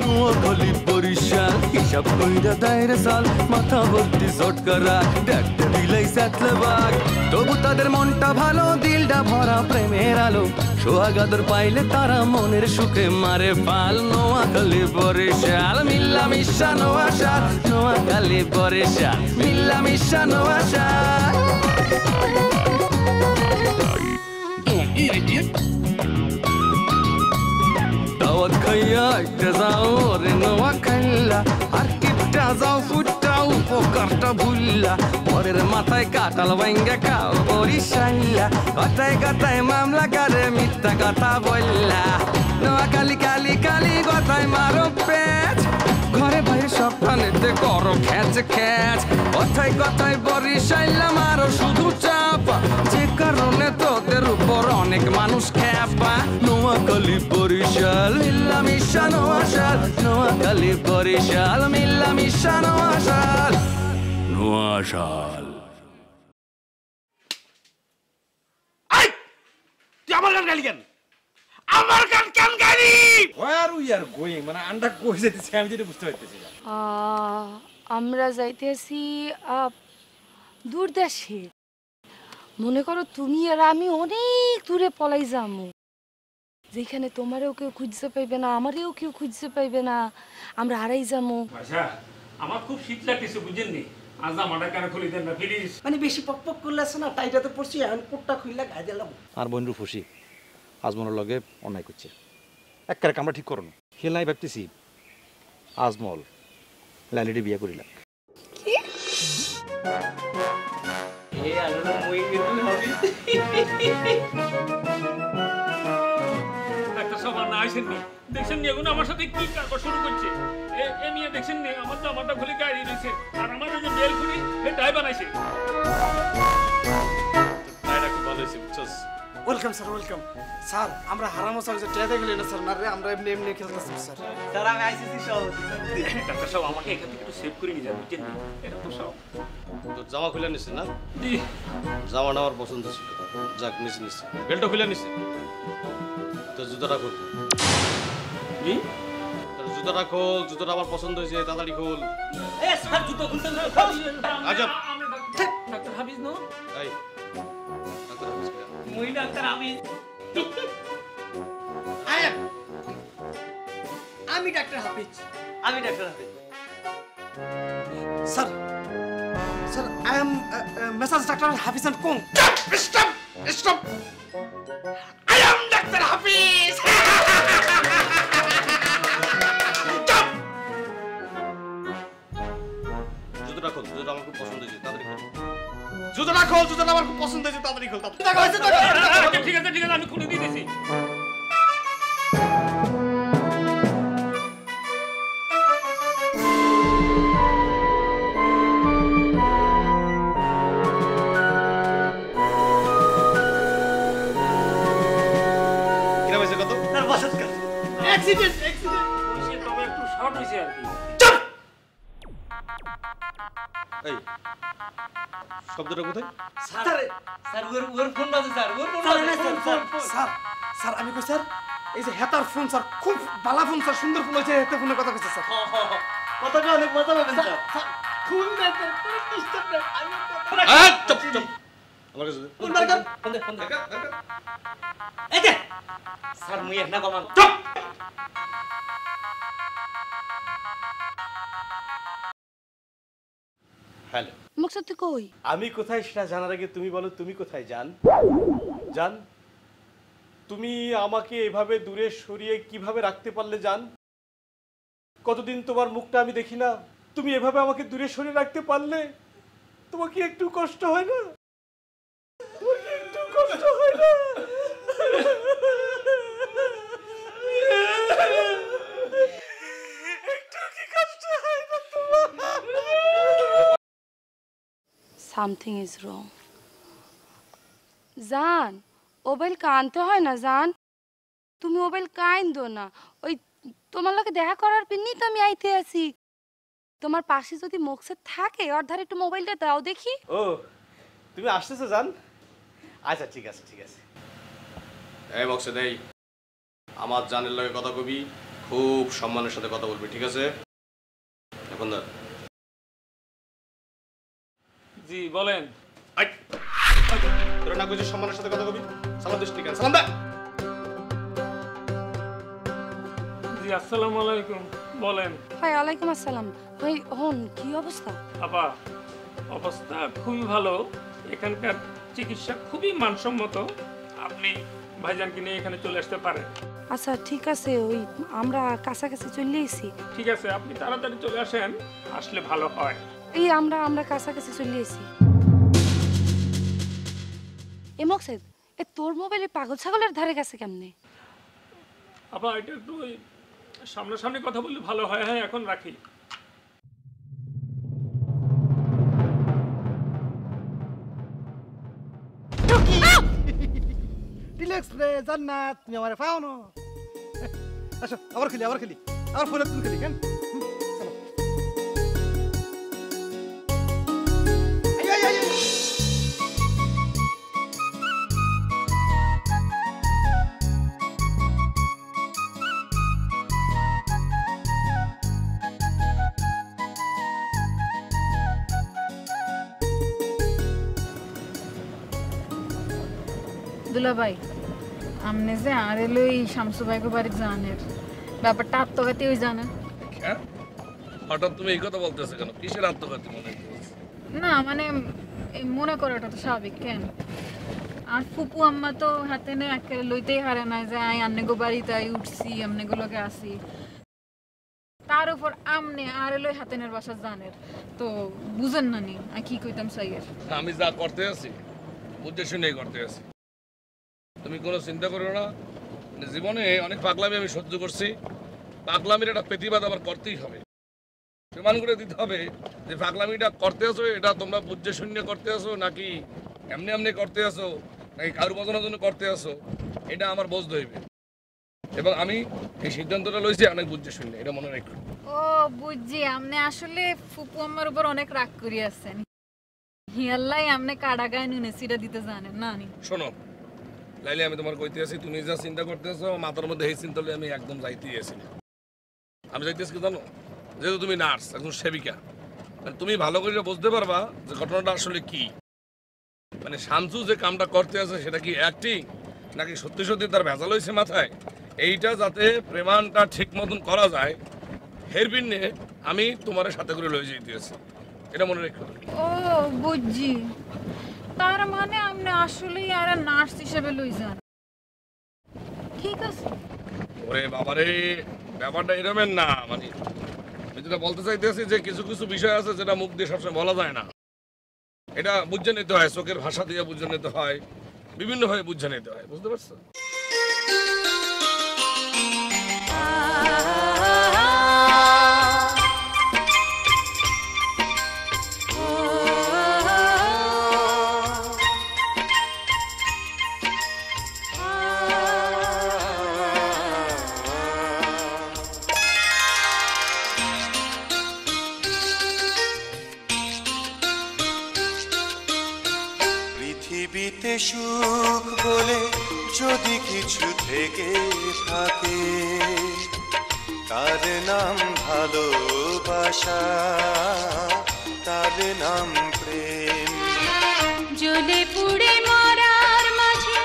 নোয়াখালী বরিশাল হিসাব কইরা দায়রে সাল মাথা ভর্তি চটকারা দেখতে দিলাই সাতলে বাঘ তবু তাদের মনটা ভালো দিলটা ভরা প্রেমের আলো সোহাগাদর পাইলে তারা মনের সুখে মারে পাল নোয়াখালী বরিশাল মিল্লা মিশা নোয়াশাল নোয়াখালী বরিশাল মিল্লা মিশা নোয়াশাল দাওয়াত খাইয়া একটা যাও রে নোয়াখাইলা আর কিপটা যাও ফুটাও উপকারটা ভুললা পরের মাথায় কাটাল ভাঙ্গা খাও বরিশাইলা কথায় কথায় মামলা করে মিথ্যা কথা বললা নোয়াখালী কালি কালি কথায় মারো পেঁচ ঘরে বাইরে সবখানেতে করো খ্যাচ খ্যাচ কথায় কথায় বরিশাইলা মারো শুধু চাপা যে কারণে তোদের উপর অনেক মানুষ খ্যাপা নোয়াখালী বরিশাল মিল্লা মিশা নোয়াশাল নোয়াখালী বরিশাল মিল্লা মিশা নোয়াশাল নোয়াশাল তুই আমার গান গালি কেন আমার গান কেন গালি Where we are going মানে আন্ডা কই যাইতেছি আমি যেটা বুঝতে পারতেছি না আমরা যাইতেছি দূর দেশে মনে করো তুমি আর আমি অনেক দূরে পলাই যাবো যেখানে তোমারও কেউ খুঁজতে পাইবে না আমারও কেউ খুঁজতে পাইবে না আমরা হারাই যাবো আচ্ছা আমার খুব শীত লাগতেছে বুঝেননি আজ আমাটা কেন খুলি দেন না প্লিজ মানে বেশি পক পক করলে আছে না টাইটাতে পড়ছি এখন কোটটা খুললে গায়ে দিলাম আর বন্ধু খুশি আজমলের লগে অন্যায় করছে একবারে কামরা ঠিক করো না খেলাই ভাবতেছি আজমল লাইলিটি বিয়ে করিলাম একটা সব না আইসেননি দেখছেন নি এখন আমার সাথে কি কারবার শুরু করছে এ নিয়ে দেখছেন নি আমার জামাটা খুলে গাড়ি রয়েছে আর আমার ওই যে বেল খুলি এ টাই বানাইছে টাইটা খুব ভালো হয়েছে বুঝছস ওয়েলকাম স্যার ওয়েলকাম স্যার আমরা হারামো স্যার যে টেতে গেলেন না স্যার না রে আমরা এমনি এমনি খেলতেছি স্যার স্যার আমি আইসিসি সভাপতি স্যার ডাক্তার সাহেব আমাকে এখান থেকে একটু সেভ করে নিয়ে যান বুঝছেন এটা তো সব তো জামা খুলে নিছে না জি জামাটা আমার পছন্দ ছিল যাক নিছে নিছে বেল্টটা খুলে নিছে তো জুতাটা খোল জি তোর জুতাটা খোল জুতাটা আমার পছন্দ হয়েছে তাড়াতাড়ি খোল এ স্যার জুতো খুলতে না আজব ডাক্তার হাফিজ নো এই ডাক্তার হাফিজ কে মই ডাক্তার আমি ডাক্তার হাফিজ আমি doctor Hafiz sir sir I am massage doctor Hafiz and co stop stop I am doctor Hafiz জুতাটা খোল জুতাটা আমার খুব পছন্দ হয়েছে তাড়াতাড়ি খোল জুতাটা খোল জুতাটা আমার খুব পছন্দ হয়েছে তাড়াতাড়ি খোল ঠিক আছে আমি খুলে দিয়ে দিছি কিরা হয়েছে কত স্যার বসত কাজ অ্যাক্সিডেন্ট হইছে তবে একটু শর্ট হইছে আর কি এই শব্দটা কোথায় স্যার স্যার ওর ফোন বাজে স্যার ওর ফোন স্যার বাজে স্যার স্যার স্যার আমি কই স্যার এই যে হেতার ফোন স্যার খুব ভালো ফোন স্যার সুন্দর ফোন হয়েছে হেতে ফোনের কথা কইছে স্যার কথাটা অনেক মজা পাবেন স্যার খুন না স্যার ডিস্টার্ব না আমি চুপ চুপ আমার কাছে দে। ফোন বারকার ফোন দে এই যে স্যার মুই এক না কমান চুপ হ্যালো মুকসুদ তুই কই আমি কোথায় সেটা জানার আগে তুমি বলো তুমি কোথায় জান জান তুমি আমাকে এভাবে দূরে সরিয়ে কিভাবে রাখতে পারলে জান কতদিন তোমার মুখটা আমি দেখি না তুমি এভাবে আমাকে দূরে সরিয়ে রাখতে পারলে তোমার কি একটু কষ্ট হয় না তোমার কি একটু কষ্ট হয় না একটু কি কষ্ট হয় না তোমার সামথিং ইজ রং জান মোবাইল কানতে হয় না জান তুমি মোবাইল কাইন্দো না ওই তোমার লোকে দেখা করার পিন্নি তো আমি আইতে আছি তোমার পাশে যদি মকসদ থাকে ওর ধারে একটু মোবাইলটা দাও দেখি ও তুমি আসতেছো জান আচ্ছা ঠিক আছে এই বক্সে দেই আমার জানের লগে কথা কবি খুব সম্মানের সাথে কথা বলবি, ঠিক আছে? এখন দা জি বলেন। তোরা না কইছিস সম্মানের সাথে কথা কবি? সালাম দিস, ঠিক আছে? সালাম দা। জি আসসালামু আলাইকুম, বলেন। হাই ওয়ালাইকুম আসসালাম। ভাই হন কি অবস্থা? আপা অবস্থা খুবই ভালো, এখানকার চিকিৎসা খুবই মানসম্মত, আপনি ভাইজানকে নিয়ে এখানে চলে আসতে পারেন। আচ্ছা ঠিক আছে, ওই আমরা কাছাকাছি চলে এসেছি। ঠিক আছে, আপনি তাড়াতাড়ি চলে আসেন, আসলে ভালো হয়। এই আমরা কাছাকাছি চলে এসেছি। এ মকসেদ, এ তোর মোবাইলে পাগল ছাগলের ধারে গেছে কেমনে? আপা এটা একটু ওই সামনাসামনি কথা বললে ভালো হয়। হ্যাঁ এখন রাখি। রিল্যাক্স রে জান্নাত, তুমি আমারে পাও না। আসো আবার খেলি আবার ফোনে তুমি খেলি কেন? চলো। আই দুলাভাই, আমনে যে আর এলো এই শামসু ভাইকে বাড়ি জানের ব্যাপারটা আত্মঘাতী ওই জানে হঠাৎ তুমি এই কথা বলতেছো কেন? কিসের আত্মঘাতী মনে করছো? না মানে এই মনে করাটা তো স্বাভাবিক কেন? আর ফুপু আম্মা তো হাতে নে একেবারে লইতেই হারে না যে আই আমনে গো বাড়িতে আই উঠছি আমনে গুলোকে আসি, তার উপর আমনে আর এলো হাতেনের বাসা জানের, তো বুঝেন না নি আর কি কইতাম সাইয়ের। আমি যা করতে আছি বুঝে শুনেই করতে আছি, তুমি কোনো চিন্তা করো না। জীবনে অনেক পাগলামি আমি সহ্য করছি, পাগলামির একটা প্রতিবাদ আবার করতেই হবে, প্রমাণ করে দিতে হবে যে পাগলামিটা করতে আসো এটা তোমরা বুঝে শূন্য করতে আসো নাকি এমনি এমনি করতে আসো নাকি কারু বোঝানোর জন্য করতে আসো, এটা আমার বুঝতে হইবে। এবং আমি এই সিদ্ধান্তটা লইছি অনেক বুঝে শূন্য, এটা মনে রাখো। ও বুঝছি, আমনে আসলে ফুপু আম্মার উপর অনেক রাগ করি আছেন, হিয়াল্লাই আমনে কাড়া গায়ে নুনে সিটা দিতে জানেন না নি। শোনো লাইলে, আমি তোমার কইতে আছি, তুমি যা চিন্তা করতেছো মাথার মধ্যে এই চিন্তা হলে আমি একদম যাইতেই আছি না। আমি যাইতেছি কি জানো, যেহেতু তুমি নার্স, একজন সেবিকা, মানে তুমি ভালো করে বুঝতে পারবা যে ঘটনাটা আসলে কি। মানে শামসু যে কামটা করতে আছে সেটা কি অ্যাক্টিং নাকি সত্যি সত্যি তার ভেজাল হয়েছে মাথায়, এইটা যাতে প্রমাণটা ঠিক মতন করা যায় হেরবিন নিয়ে আমি তোমার সাথে করে লয়ে যেতে আছি, এটা মনে রেখো। ও বুঝছি, তার মানে আপনি আসলেই আর নার্স হিসেবে লই যান, ঠিক আছে। ওরে বাবারে, ব্যাপারটা এরমেন না, মানে আমি যেটা বলতে চাইতেছি যে কিছু কিছু বিষয় আছে যেটা মুখ দিয়ে সবসময় বলা যায় না, এটা বুঝে নিতে হয়, চোখের ভাষা দিয়ে বুঝে নিতে হয়, বিভিন্নভাবে বুঝে নিতে হয়, বুঝতে পারছো? পৃথিবীতে সুখ বলে যদি কিছু থেকে থাকে তার নাম ভালোবাসা, তার নাম প্রেম। জ্বলে পুড়ে মরার মাঝে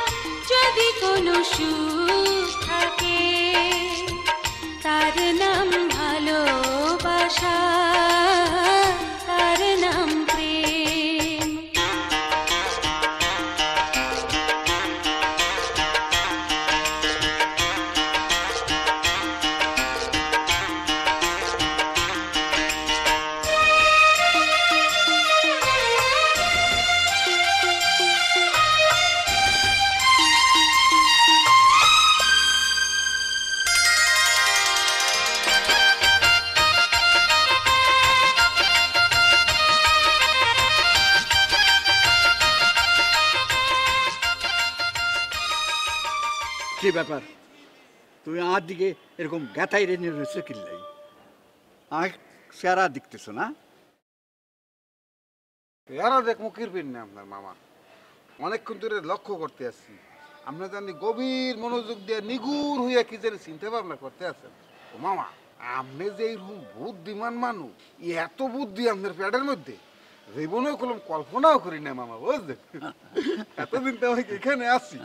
যদি কোনো সুখ থাকে তার নাম ভালোবাসা, তার নাম প্রেম। কি ব্যাপার, তুমি আমার দিকে এরকম গাথাই রেনে রয়েছে কিনলাই? আমার চেহারা দেখতেছো না? চেহারা দেখবো কিরবেন না আপনার মামা, অনেকক্ষণ ধরে লক্ষ্য করতে আসছি, আপনার জানি গভীর মনোযোগ দিয়ে নিগুড় হইয়া কি যেন চিন্তা ভাবনা করতে আছেন। ও মামা আপনি যে এইরকম বুদ্ধিমান মানুষ এত বুদ্ধি আপনার পেটের মধ্যে জীবনেও কোনো কল্পনাও করি না মামা বুঝলেন এতদিন তো আমি এখানে আসি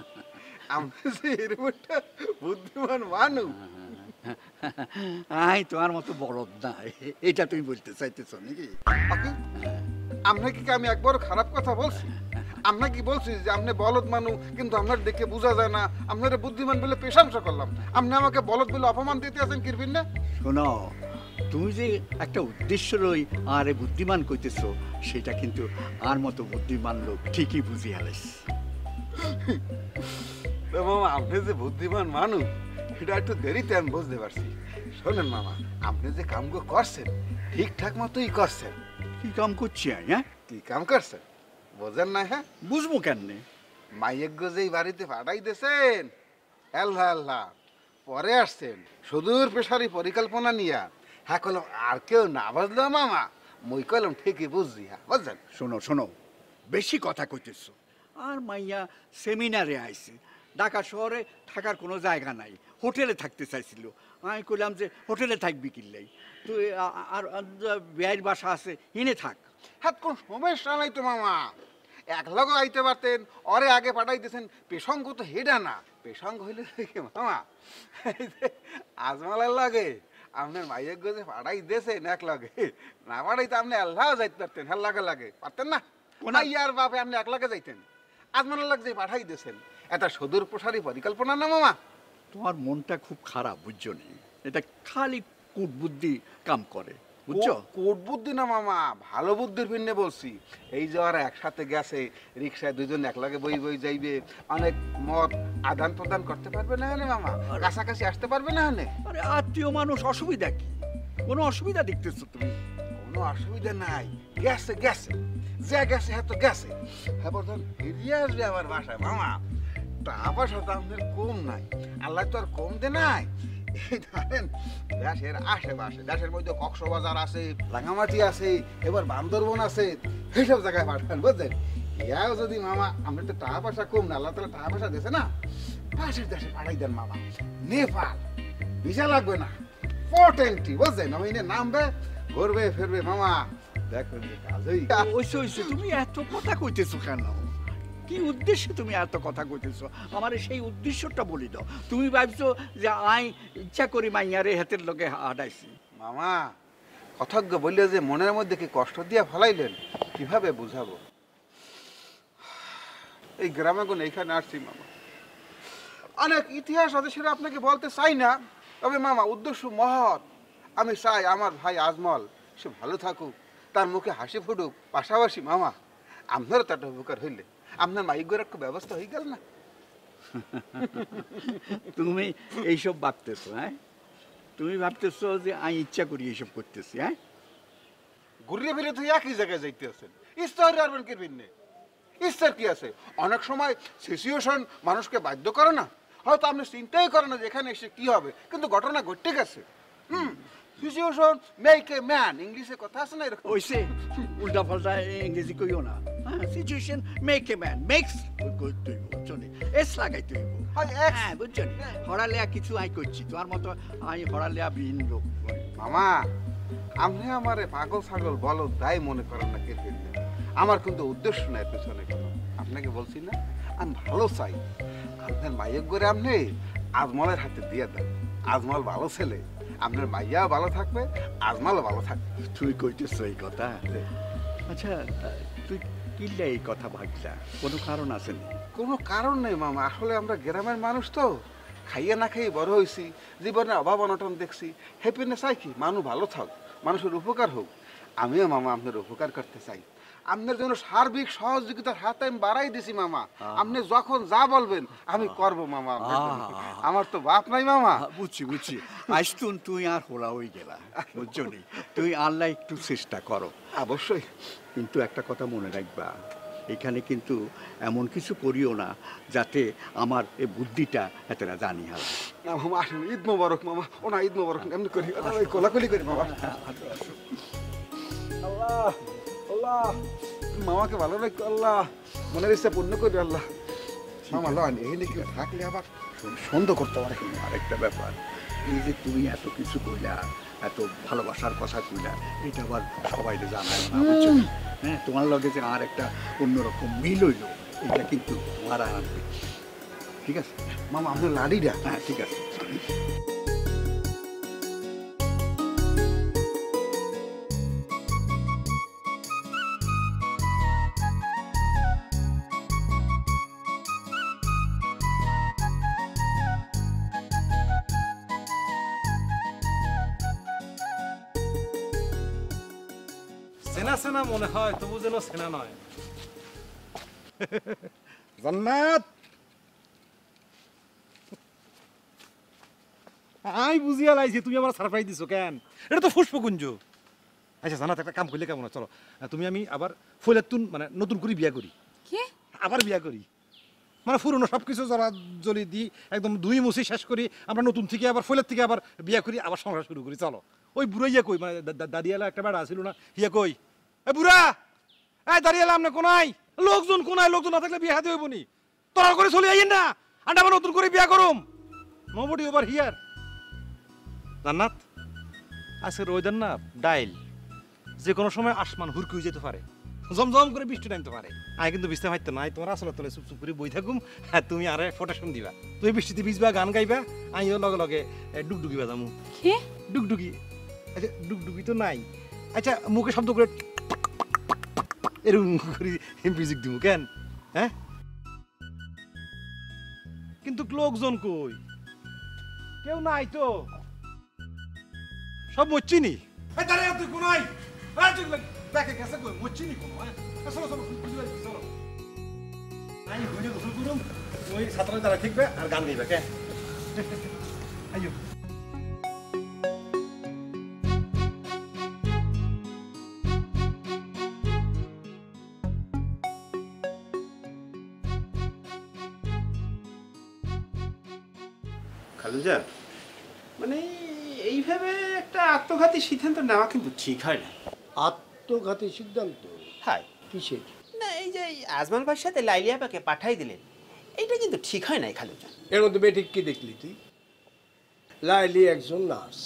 আপনি যে এরকম একটা বুদ্ধিমান মানুষ আই তোমার মতো বলদ না, এটা তুমি বলতে চাইতেছ নাকি? আপনাকে কি আমি একবার খারাপ কথা বলছি? আপনাকে কি বলছি যে আপনি বলদ মানুষ কিন্তু আপনার দেখে বোঝা যায় না, আপনারা বুদ্ধিমান বলে প্রশংসা করলাম, আপনি আমাকে বলদ বলে অপমান দিতে আছেন কিরবিন না? শোনো, তুমি যে একটা উদ্দেশ্য রই আরে বুদ্ধিমান কইতেছ, সেটা কিন্তু আর মতো বুদ্ধিমান লোক ঠিকই বুঝি হালাইস। মামা আপনি যে বুদ্ধিমান মানুষ এটা একটু দেরিতে আমি বুঝতে পারছি। শোনেন মামা, আপনি যে কামগুলো করছেন ঠিকঠাক মতোই করছেন। কি কাম করছি আমি? হ্যাঁ, কি কাম করছেন বোঝেন না? হ্যাঁ বুঝবো কেমনে? মাইয়জ্ঞ যেই বাড়িতে পাঠাই দিয়েছেন, আল্লাহ আল্লাহ, পরে আসছেন সুদূর পেশারি পরিকল্পনা নিয়ে। হ্যাঁ কলম আর কেউ না বুঝলো মামা, মই কলম ঠিকই বুঝছি। হ্যাঁ বুঝছেন? শোনো শোনো, বেশি কথা কইতেছ। আর মাইয়া সেমিনারে আইছে, ঢাকা শহরে থাকার কোনো জায়গা নাই, হোটেলে থাকতে চাইছিল। আমি কইলাম যে হোটেলে থাকবি কিল্লাই, তুই আর বিয়ের বাসা আছে হিনে থাক। হ্যাঁ কোন সমস্যা নাই তো মামা, এক লগে আইতে পারতেন, ওরে আগে পাঠাই দিয়েছেন। পেশঙ্গ তো হেডা না, পেশঙ্গ হইলে দেখে মামা আজমালের লাগে আপনার মাইয়জ্ঞ যে পাঠাই দিয়েছেন এক লগে, না পাঠাইতে আপনি আল্লাহ যাইতে পারতেন। হ্যাঁ লাগে লাগে পারতেন না? ইয়ার বাপে আপনি এক লগে যাইতেন, আজমালের লাগ যে পাঠাই দিয়েছেন। এটা সুদূর প্রসারী পরিকল্পনা না মামা? তোমার মনটা খুব খারাপ, বুঝছো নি? এটা খালি কুট বুদ্ধি কাম করে, বুঝছো? কোট বুদ্ধি না মামা, ভালো বুদ্ধির ভিন্নে বলছি। এই যে ওরা একসাথে গেছে, রিক্সায় দুজন একলাগে বই বই যাইবে, অনেক মত আদান প্রদান করতে পারবে না হলে মামা, কাছাকাছি আসতে পারবে না হলে। আরে আত্মীয় মানুষ, অসুবিধা কি? কোনো অসুবিধা দেখতেছো তুমি? কোনো অসুবিধা নাই, গেছে গেছে, যা গেছে হ্যাঁ তো গেছে। হ্যাঁ বলতাম ফিরিয়ে আসবে আমার বাসায় মামা। টাকা পয়সা তো আমাদের কম নাই, আল্লাহ তো আর কম দে নাই। ধরেন দেশের আশেপাশে, দেশের মধ্যে কক্সবাজার আছে, রাঙামাটি আছে, এবার বান্দরবন আছে, এইসব জায়গায় পাঠান বুঝলেন। ইয়াও যদি মামা আমরা তো টাকা পয়সা কম না, আল্লাহ তালা টাকা পয়সা দিয়েছে না, পাশের দেশে পাঠাই দেন মামা। নেপাল ভিসা লাগবে না, 420 বুঝলেন, ওইনে নামবে ঘুরবে ফিরবে মামা, দেখবেন যে কাজই। ওইসে তুমি এত কথা কইতেছো কেন? কি উদ্দেশ্যে তুমি এত কথা কইতেছো? আমার সেই উদ্দেশ্যটা বলি দাও। তুমি ভাবছো যে আই ইচ্ছা করি মাইয়ারে হাতের লগে হাঁটাইছি? মামা কথাজ্ঞ বললে যে মনের মধ্যে কি কষ্ট দিয়া ফেলাইলেন, কিভাবে বুঝাবো? এই গ্রামে কোন এইখানে আসছি মামা, অনেক ইতিহাস আছে সেটা আপনাকে বলতে চাই না, তবে মামা উদ্দেশ্য মহৎ। আমি চাই আমার ভাই আজমল সে ভালো থাকুক, তার মুখে হাসি ফুটুক। পাশাপাশি মামা আপনারও তো একটা উপকার হইলে আপনার মাইকের একটা ব্যবস্থা হয়ে গেল না? তুমি এইসব ভাবতেছো? হ্যাঁ, তুমি ভাবতেছো যে আমি ইচ্ছা করি এইসব করতেছি? হ্যাঁ, ঘুরিয়ে ফিরে তুই একই জায়গায় যাইতে আছেন, ইস্তার আরবেন কে ভিন্নে? ইস্তার কি আছে? অনেক সময় সিচুয়েশন মানুষকে বাধ্য করে না, হয়তো আপনি চিন্তাই করেন না যে এখানে এসে কি হবে, কিন্তু ঘটনা ঘটে গেছে। সিচুয়েশন মেক এ ম্যান, ইংলিশে কথা আছে না এরকম? ওইসে উল্টা পাল্টা ইংরেজি কইও না। Situation make a man, makes করতে হইব, বুঝছনি? এস লাগাইতে হইব। হ্যাঁ বুঝছনি? হড়ালেয়া কিছু আই করছি, তোমার মতো আমি হড়ালেয়া বিহীন লোক। মামা আপনি আমারে পাগল ছাগল বলো তাই মনে করেন না কে ফিরলেন, আমার কিন্তু উদ্দেশ্য নাই পেছনে কোনো। আপনাকে বলছি না আমি ভালো চাই, আপনার মাইয়ের করে আপনি আজমলের হাতে দিয়ে দেন। আজমল ভালো ছেলে, আপনার মাইয়াও ভালো থাকবে, আজমলও ভালো থাকবে। তুই কইতেছ এই কথা? আচ্ছা তুই কিল্লা এই কথা ভাবলা, কোনো কারণ আছে না? কোনো কারণ নেই মামা, আসলে আমরা গ্রামের মানুষ তো, খাইয়ে না খাইয়ে বড় হয়েছি, জীবনে অভাব অনটন দেখছি। হ্যাপিনেস চাই কি মানুষ ভালো থাক, মানুষের উপকার হোক। আমিও মামা আপনার উপকার করতে চাই, আপনার জন্য সার্বিক সহযোগিতার হাত আমি বাড়াই দিছি মামা। আপনি যখন যা বলবেন আমি করবো মামা, আমার তো বাপ নাই মামা। বুঝছি বুঝছি, আজ তুই আর হোলা হয়ে গেলা, বুঝছো নি? তুই আল্লাহ একটু চেষ্টা করো। অবশ্যই, কিন্তু একটা কথা মনে রাখবা, এখানে কিন্তু এমন কিছু করিও না যাতে আমার এই বুদ্ধিটা এতটা জানি হাল না। মামা আসুন, ঈদ মোবারক মামা। ও না ঈদ মোবারক এমনি করি, কোলাকুলি করি মামা। আল্লাহ আল্লাহ মামাকে ভালো রাখো আল্লাহ, মনের ইচ্ছা পূর্ণ করি আল্লাহ। মামা লন এই নাকি থাকলে আবার সন্দেহ করতে পারে। আরেকটা ব্যাপার, এই যে তুমি এত কিছু কইলা, এত ভালোবাসার কথা কইলা, এটা আবার সবাই জানায় না, বুঝছো? হ্যাঁ, তোমার লগে যে আর একটা অন্যরকম মিল হইল, এটা কিন্তু তোমার আনবে। ঠিক আছে মামা আপনার লাড়িটা? হ্যাঁ ঠিক আছে। সেনা সেনা মনে হয়, তবু যেন সেনা নয়। জান্নাত, আমি বুঝিয়া লাইছি তুমি আমার সারপ্রাইজ দিছো কেন? এটা তো পুষ্পকুঞ্জ। আচ্ছা জানাত, একটা কাম করলে কেমন হয়? চলো তুমি আমি আবার ফৈলাতুন মানে নতুন করে বিয়া করি। কি? আবার বিয়া করি মানে পুরনো সব কিছু জলা জলি দিই, একদম দুই মুছি শেষ করি, আমরা নতুন থেকে আবার ফৈলার থেকে আবার বিয়া করি, আবার সংসার শুরু করি। চলো। ওই বুড়ো ইয়া কই, মানে দাঁড়িয়ালা একটা বেড়া আসিল না, হিয়া কই? এ বুড়া, এই দাঁড়িয়ালা আপনি কোনায়? লোকজন কোনায়? লোকজন না থাকলে বিয়ে হাতে হইব নি? তোরা করে চলে আইন না, আন্ডা আবার নতুন করে বিয়া করুম। Nobody over here. জান্নাত, আজকের ওয়েদার না ডাইল, যে কোনো সময় আসমান হুরকি হয়ে যেতে পারে, জমজম করে বৃষ্টি নামতে পারে। আমি কিন্তু বুঝতে পারতো না, তোমার আসলে তোলে চুপ চুপ করে বই থাকুম, হ্যাঁ তুমি আরে ফোটেশন দিবা, তুমি বৃষ্টিতে ভিজবা, গান গাইবা, আমিও লগে লগে ডুগডুগি বাজামু। কি ডুগডুগি? আচ্ছা ডুগডুগি তো নাই। আচ্ছা মুখে শব্দ করে এরকম করে মিউজিক দিব কেন? হ্যাঁ কিন্তু লোকজন কই? কেউ নাই তো, সব মচ্ছিনি। দাঁড়িয়ে তুই কোনাই ব্যাকে গেছে কই? মচ্ছিনি কোনো? চলো চলো চলো, আমি ঘুরে গোসল করুম, ওই ছাত্রের দ্বারা ঠিকবে আর গান গাইবে কে? আইয়ো। খালুজান, মানে এইভাবে একটা আত্মঘাতী সিদ্ধান্ত নেওয়া কিন্তু ঠিক হয় না। আত্মঘাতী সিদ্ধান্ত? হ্যাঁ। কিসের? না এই যে আজমান ভাইয়ের সাথে লাইলিয়াপাকে পাঠাই দিলেন, এইটা কিন্তু ঠিক হয় নাই খালুজান। এর মধ্যে বেঠিক কি দেখলি তুই? লাইলি একজন নার্স,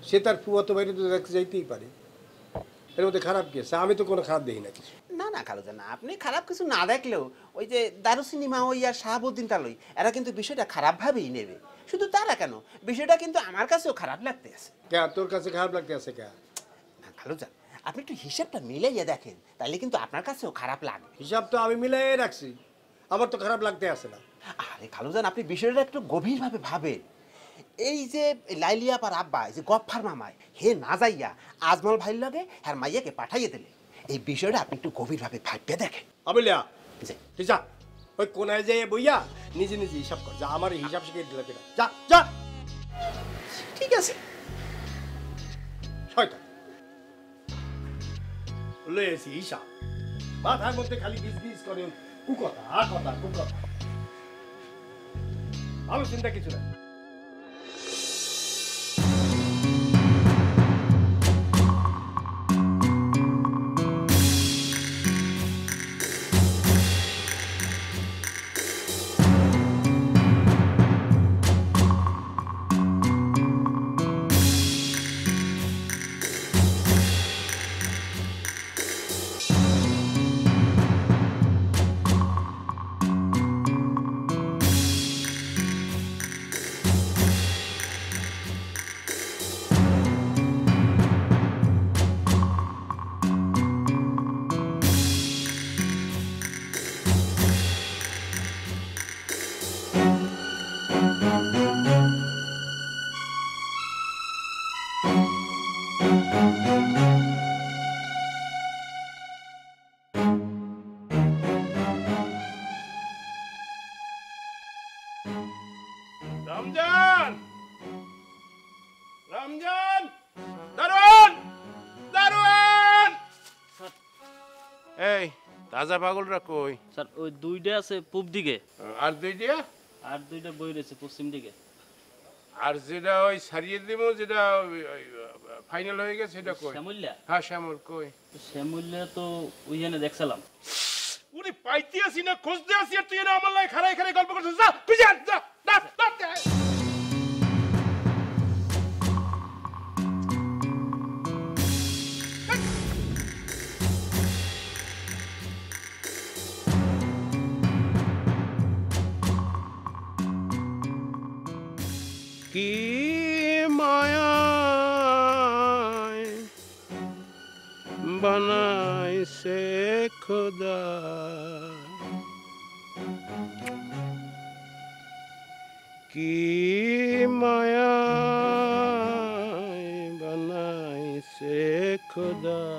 সে তার ফুয়াতো বাইরে তো দেখতে যাইতেই পারে, এর মধ্যে খারাপ কি আছে? আমি তো কোনো খারাপ দেখি না কিছু। না না খালুজান, আপনি খারাপ কিছু না দেখলেও ওই যে দারুসিনী মা ওই আর শাহাবুদ্দিন তালই, এরা কিন্তু বিষয়টা খারাপভাবেই নেবে। শুধু তারা কেন, বিষয়টা কিন্তু আমার কাছেও খারাপ লাগতে আছে। কে তোর কাছে খারাপ লাগতে আছে? কে? না খালুজান, আপনি একটু হিসাবটা মিলাইয়া দেখেন, তাহলে কিন্তু আপনার কাছেও খারাপ লাগবে। হিসাব তো আমি মিলাই রাখছি, আমার তো খারাপ লাগতে আসে না। আরে খালুজান, আপনি বিষয়টা একটু গভীরভাবে ভাবেন। এই যে লাইলিয়া পার আব্বা, এই যে গফফার মামায় হে না যাইয়া আজমল ভাইয়ের লগে হ্যার মাইয়াকে পাঠাইয়ে দিলে, এই বিষয়টা আপনি একটু গভীরভাবে ভাববে দেখেন। আবলিয়া তুই যা, ওই কোনায় যাই বইয়া নিজে নিজে হিসাব কর, যা আমার হিসাব শিখে দিলে কিনা, যা যা। ঠিক আছে। শয়তান লয়েছি হিসাব, মাথার মধ্যে খালি বিজনেস করে, কুকথা কথা কুকথা, ভালো চিন্তা কিছু না। রমজান, রমজান, দারোয়ান, দারোয়ান। এই তাজা পাগলরা কই? স্যার ওই দুইটা আছে পূব দিকে, আর দুইটা? আর দুইটা বই রয়েছে পশ্চিম দিকে। আর যেটা ওই সারিয়ে দিব, যেটা ফাইনাল হয়ে গেছে সেটা কই? শ্যামুল্লা? হ্যাঁ শ্যামল কই? শ্যামুল্লা তো ওইখানে দেখছিলাম। উনি পাইতে আসি না, খুঁজতে আসি, আর তুই না আমার লাই খাড়াই খাড়াই গল্প করছিস। যা তুই যা, যা, যা, যা, যা। কি মায়ায় বানাইছে খোদা কি মায়ায় বানাইছে খোদা